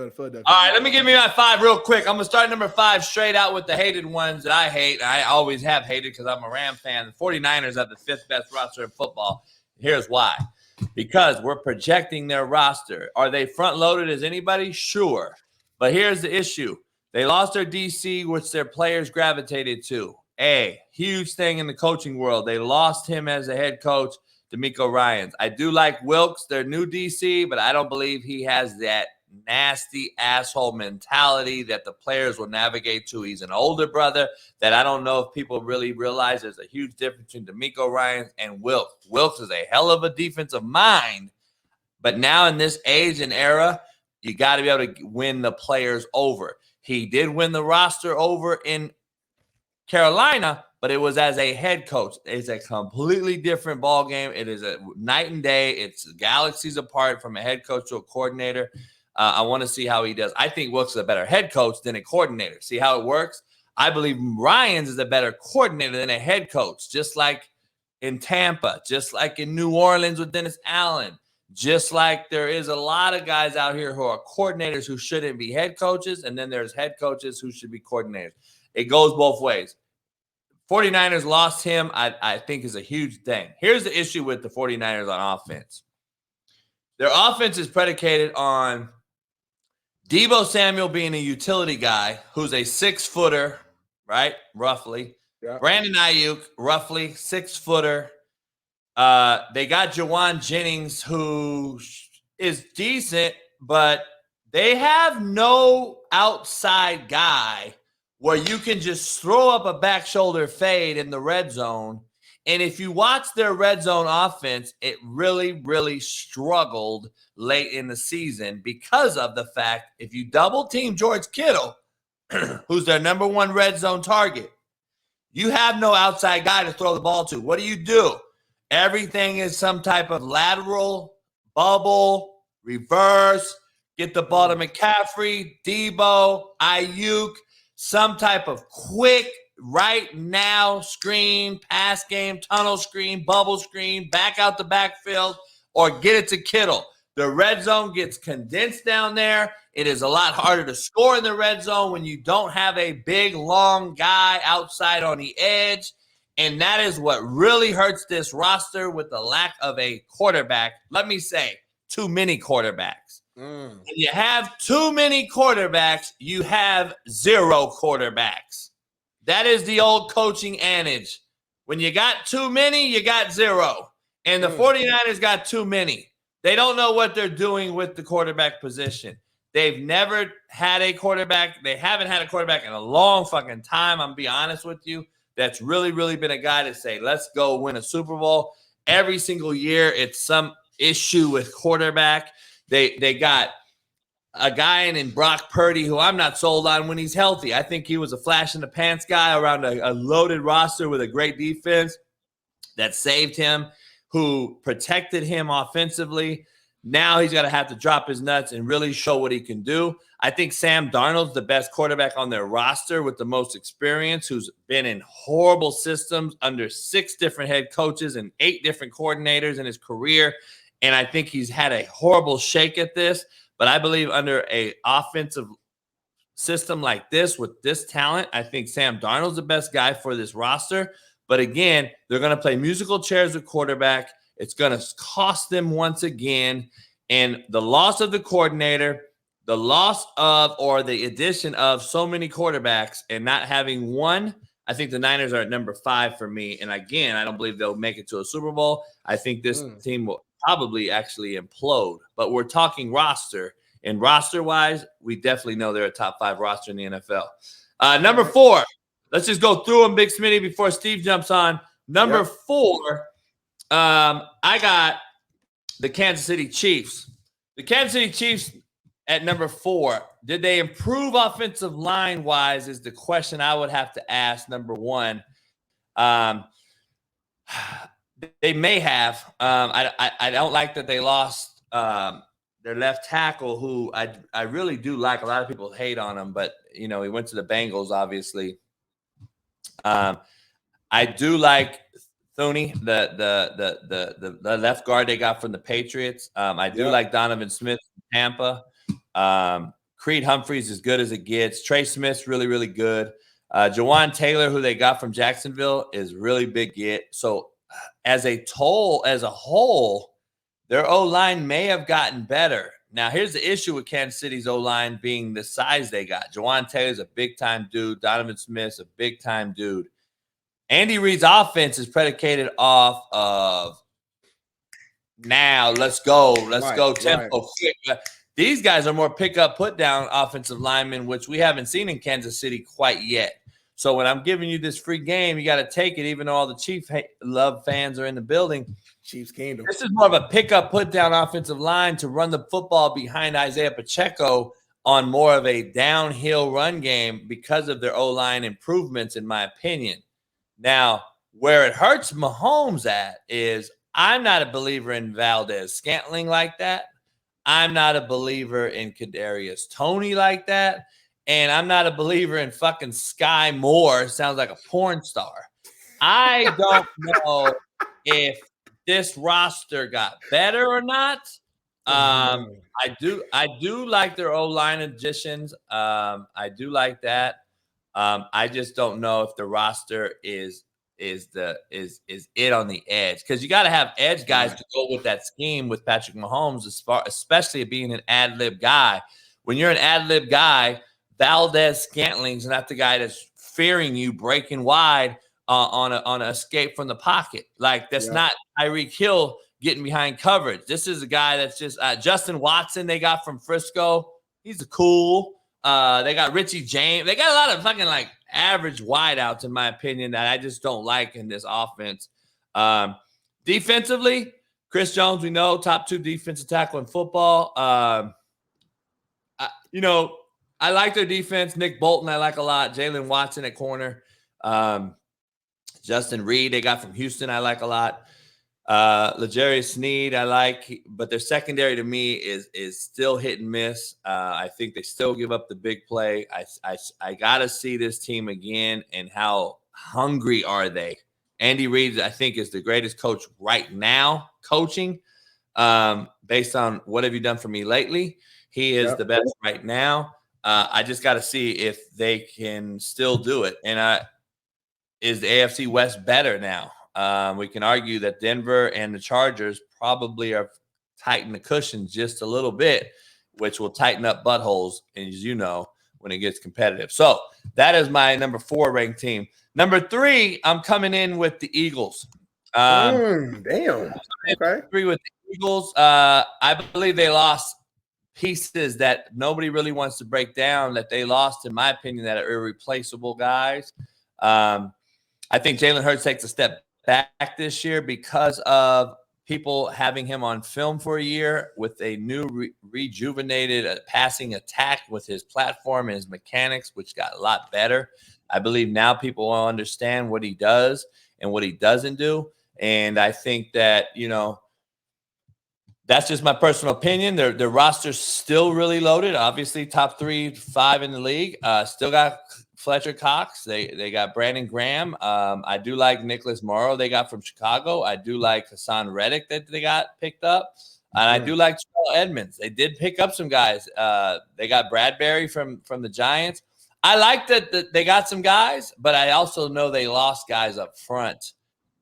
All right, let me give me my 5 real quick. I'm going to start number 5 straight out with the hated ones that I hate. I always have hated because I'm a Ram fan. The 49ers have the 5th best roster in football. Here's why. Because we're projecting their roster. Are they front-loaded as anybody? Sure. But here's the issue. They lost their DC, which their players gravitated to. Huge thing in the coaching world. They lost him as a head coach, D'Amico Ryans. I do like Wilkes, their new DC, but I don't believe he has that nasty asshole mentality that the players will navigate to. He's an older brother that I don't know if people really realize there's a huge difference between D'Amico Ryans and Wilkes. Wilkes is a hell of a defensive mind, but now in this age and era, you got to be able to win the players over. He did win the roster over in Carolina, but it was as a head coach. It's a completely different ball game. It is a night and day. It's galaxies apart from a head coach to a coordinator. I want to see how he does. I think Wilkes is a better head coach than a coordinator. See how it works? I believe Ryans is a better coordinator than a head coach, just like in Tampa, just like in New Orleans with Dennis Allen, just like there is a lot of guys out here who are coordinators who shouldn't be head coaches, and then there's head coaches who should be coordinators. It goes both ways. 49ers lost him, I think, is a huge thing. Here's the issue with the 49ers on offense. Their offense is predicated on Deebo Samuel being a utility guy who's a 6-footer, right, roughly. Yeah. Brandon Ayuk, roughly 6-footer. They got Jawan Jennings, who is decent, but they have no outside guy where you can just throw up a back shoulder fade in the red zone. And if you watch their red zone offense, it really, really struggled late in the season because of the fact if you double team George Kittle, who's their number 1 red zone target, you have no outside guy to throw the ball to. What do? Everything is some type of lateral, bubble, reverse, get the ball to McCaffrey, Deebo, Ayuk, some type of quick, right now screen, pass game, tunnel screen, bubble screen, back out the backfield, or get it to Kittle. The red zone gets condensed down there. It is a lot harder to score in the red zone when you don't have a big, long guy outside on the edge. And that is what really hurts this roster with the lack of a quarterback. Let me say, too many quarterbacks. When you have too many quarterbacks, you have 0 quarterbacks. That is the old coaching adage. When you got too many, you got 0. And the 49ers got too many. They don't know what they're doing with the quarterback position. They've never had a quarterback. They haven't had a quarterback in a long fucking time, I'm going to be honest with you. That's really, really been a guy to say, let's go win a Super Bowl. Every single year, it's some issue with quarterback. They got a guy in Brock Purdy who I'm not sold on when he's healthy. I think he was a flash-in-the-pants guy around a loaded roster with a great defense that saved him, who protected him offensively. Now he's going to have to drop his nuts and really show what he can do. I think Sam Darnold's the best quarterback on their roster with the most experience, who's been in horrible systems under 6 different head coaches and 8 different coordinators in his career. And I think he's had a horrible shake at this. But I believe under an offensive system like this with this talent, I think Sam Darnold's the best guy for this roster. But again, they're going to play musical chairs with quarterback. It's going to cost them once again. And the loss of the coordinator, the loss of or the addition of so many quarterbacks and not having one, I think the Niners are at number 5 for me. And again, I don't believe they'll make it to a Super Bowl. I think this team will probably actually implode. But we're talking roster. And roster-wise, we definitely know they're a top 5 roster in the NFL. Number 4, let's just go through them, Big Smitty, before Steve jumps on. Number 4, I got the Kansas City Chiefs. The Kansas City Chiefs at number 4. Did they improve offensive line-wise is the question I would have to ask, number 1. They may have. I don't like that they lost their left tackle, who I really do like. A lot of people hate on him, but, you know, he went to the Bengals, obviously. I do like Thuney, the left guard they got from the Patriots. I do like Donovan Smith from Tampa. Creed Humphrey's as good as it gets. Trey Smith's really, really good. Jawan Taylor, who they got from Jacksonville, is really big get. So as a whole, their O-line may have gotten better. Now, here's the issue with Kansas City's O-line being the size they got. Jawan Taylor's a big-time dude. Donovan Smith's a big-time dude. Andy Reid's offense is predicated off of now, let's go, tempo, quick. These guys are more pick-up, put-down offensive linemen, which we haven't seen in Kansas City quite yet. So when I'm giving you this free game, you got to take it, even though all the Chiefs love fans are in the building. Chiefs Kingdom. This is more of a pick-up, put-down offensive line to run the football behind Isaiah Pacheco on more of a downhill run game because of their O-line improvements, in my opinion. Now, where it hurts Mahomes at is I'm not a believer in Valdez-Scantling like that. I'm not a believer in Kadarius Toney like that. And I'm not a believer in fucking Sky Moore. Sounds like a porn star. I don't know if this roster got better or not. I do like their O-line additions. I do like that. I just don't know if the roster is it on the edge, because you got to have edge guys to go with that scheme with Patrick Mahomes, especially being an ad-lib guy. When you're an ad-lib guy, Valdez-Scantling's not the guy that's fearing you breaking wide on an escape from the pocket. Like, that's not Tyreek Hill getting behind coverage. This is a guy that's just Justin Watson they got from Frisco. He's a cool. They got Richie James. They got a lot of fucking like average wideouts, in my opinion, that I just don't like in this offense. Defensively, Chris Jones, we know, top 2 defensive tackle in football. I like their defense. Nick Bolton, I like a lot. Jalen Watson at corner. Justin Reed, they got from Houston, I like a lot. L'Jarius Sneed, I like, but their secondary to me is still hit and miss. I think they still give up the big play. I gotta see this team again, and how hungry are they? Andy Reid, I think, is the greatest coach right now, coaching. Based on what have you done for me lately, he is the best right now. I just got to see if they can still do it. And is the AFC West better now? We can argue that Denver and the Chargers probably are tighten the cushions just a little bit, which will tighten up buttholes, as you know, when it gets competitive. So that is my number 4 ranked team. Number 3, I'm coming in with the Eagles. Damn. Okay. 3 with the Eagles. I believe they lost pieces that nobody really wants to break down, that they lost, in my opinion, that are irreplaceable guys. I think Jalen Hurts takes a step back this year because of people having him on film for a year with a new rejuvenated passing attack with his platform and his mechanics, which got a lot better. I believe now people will understand what he does and what he doesn't do. And I think that, that's just my personal opinion. Their roster's still really loaded. Obviously, top 3 to 5 in the league. Still got Fletcher Cox. They got Brandon Graham. I do like Nicholas Morrow they got from Chicago. I do like Hassan Reddick that they got picked up. And I do like Terrell Edmonds. They did pick up some guys. They got Bradbury from the Giants. I like that they got some guys, but I also know they lost guys up front.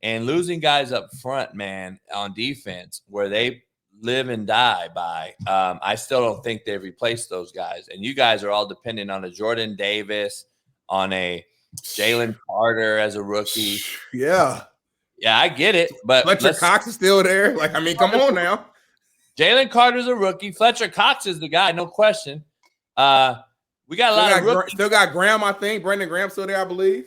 And losing guys up front, man, on defense, where they live and die by, I still don't think they've replaced those guys. And you guys are all dependent on a Jordan Davis, on a Jalen Carter as a rookie. Yeah, I get it. But Fletcher Cox is still there. Like, I mean, come on now. Jalen Carter's a rookie. Fletcher Cox is the guy, no question. We got a lot of rookies. Still got Graham, I think. Brandon Graham's still there, I believe.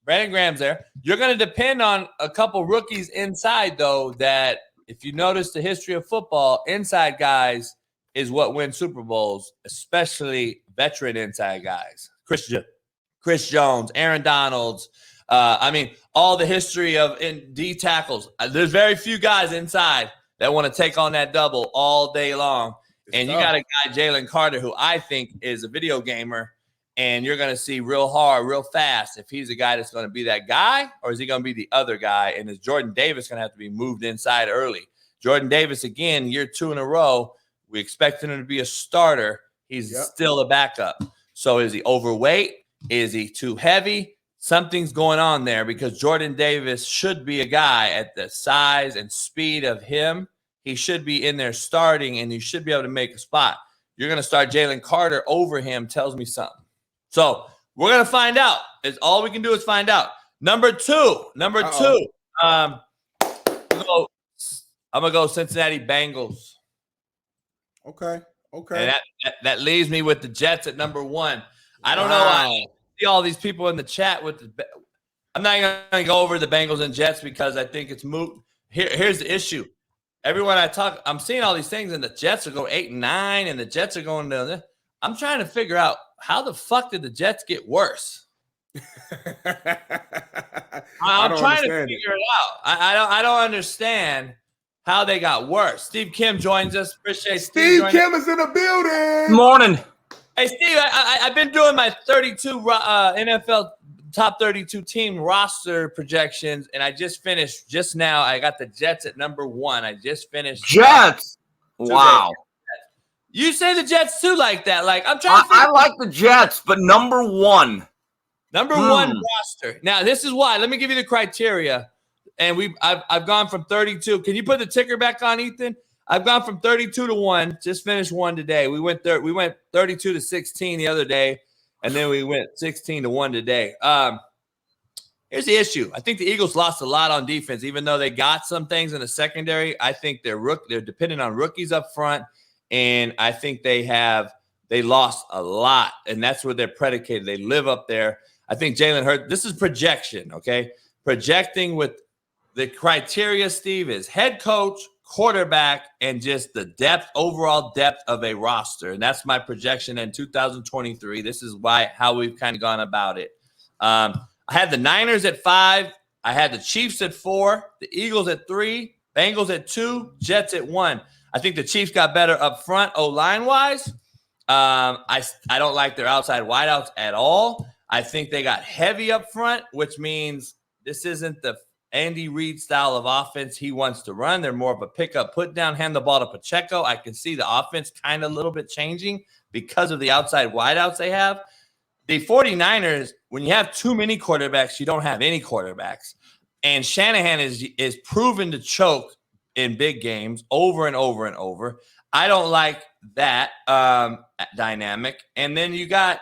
Brandon Graham's there. You're going to depend on a couple rookies inside, though, that if you notice the history of football, inside guys is what win Super Bowls, especially veteran inside guys. Chris Jones, Aaron Donalds. All the history of D tackles. There's very few guys inside that want to take on that double all day long. And you got a guy, Jalen Carter, who I think is a video gamer, and you're going to see real hard, real fast if he's a guy that's going to be that guy, or is he going to be the other guy? And is Jordan Davis going to have to be moved inside early? Jordan Davis, again, year 2 in a row, we expect him to be a starter. He's Yep. still a backup. So is he overweight? Is he too heavy? Something's going on there because Jordan Davis should be a guy at the size and speed of him. He should be in there starting, and you should be able to make a spot. You're going to start Jalen Carter over him tells me something. So we're going to find out. It's all we can do is find out. Number two. I'm going to go Cincinnati Bengals. Okay. And that leaves me with the Jets at number 1. I don't know. I see all these people in the chat with the – I'm not going to go over the Bengals and Jets because I think it's moot. Here's the issue. Everyone I talk – I'm seeing all these things, and the Jets are going 8-9, and the Jets are going to – I'm trying to figure out how the fuck did the Jets get worse? I'm trying to figure it out. I don't understand how they got worse. Steve Kim joins us. Appreciate Steve Kim is in the building. Morning. Hey, Steve, I've been doing my 32 NFL top 32 team roster projections, and I just finished just now. I got the Jets at number 1. I just finished. Jets. Wow. You say the Jets too like that. Like I'm trying to I like the Jets, but number 1. Number 1 roster. Now, this is why. Let me give you the criteria. And I've gone from 32. Can you put the ticker back on, Ethan? I've gone from 32 to 1. Just finished 1 today. We went 32 to 16 the other day, and then we went 16 to 1 today. Here's the issue. I think the Eagles lost a lot on defense, even though they got some things in the secondary. I think they're dependent on rookies up front, and I think they lost a lot, and that's where they're predicated. They live up there. I think Jalen Hurts. This is projection, okay? Projecting with the criteria, Steve, is head coach, quarterback, and just the overall depth of a roster. And that's my projection in 2023. This is how we've kind of gone about it. I had the Niners at 5. I had the Chiefs at 4, the Eagles at 3, Bengals at 2, Jets at 1. I think the Chiefs got better up front, O-line wise. I don't like their outside wideouts at all. I think they got heavy up front, which means this isn't the Andy Reid style of offense he wants to run. They're more of a pick-up, put-down, hand the ball to Pacheco. I can see the offense kind of a little bit changing because of the outside wideouts they have. The 49ers, when you have too many quarterbacks, you don't have any quarterbacks. And Shanahan is proven to choke in big games over and over and over. I don't like that dynamic. And then you got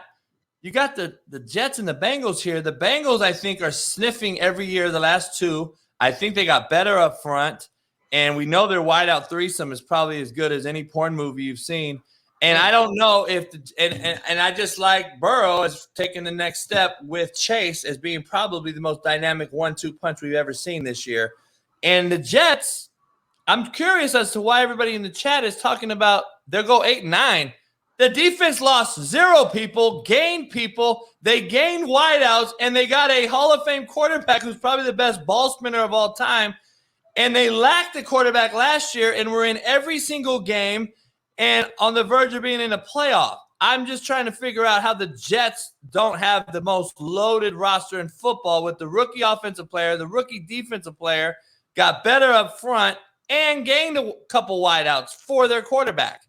the Jets and the Bengals here. The Bengals, I think, are sniffing every year the last 2. I think they got better up front, and we know their wideout threesome is probably as good as any porn movie you've seen. And I don't know if and I just like Burrow as taking the next step with Chase as being probably the most dynamic 1-2 punch we've ever seen this year. And the Jets, I'm curious as to why everybody in the chat is talking about they'll go 8-9. The defense lost 0 people, gained people. They gained wideouts, and they got a Hall of Fame quarterback who's probably the best ball spinner of all time. And they lacked a quarterback last year and were in every single game and on the verge of being in a playoff. I'm just trying to figure out how the Jets don't have the most loaded roster in football with the rookie offensive player, the rookie defensive player, got better up front, and gained a couple wideouts for their quarterback.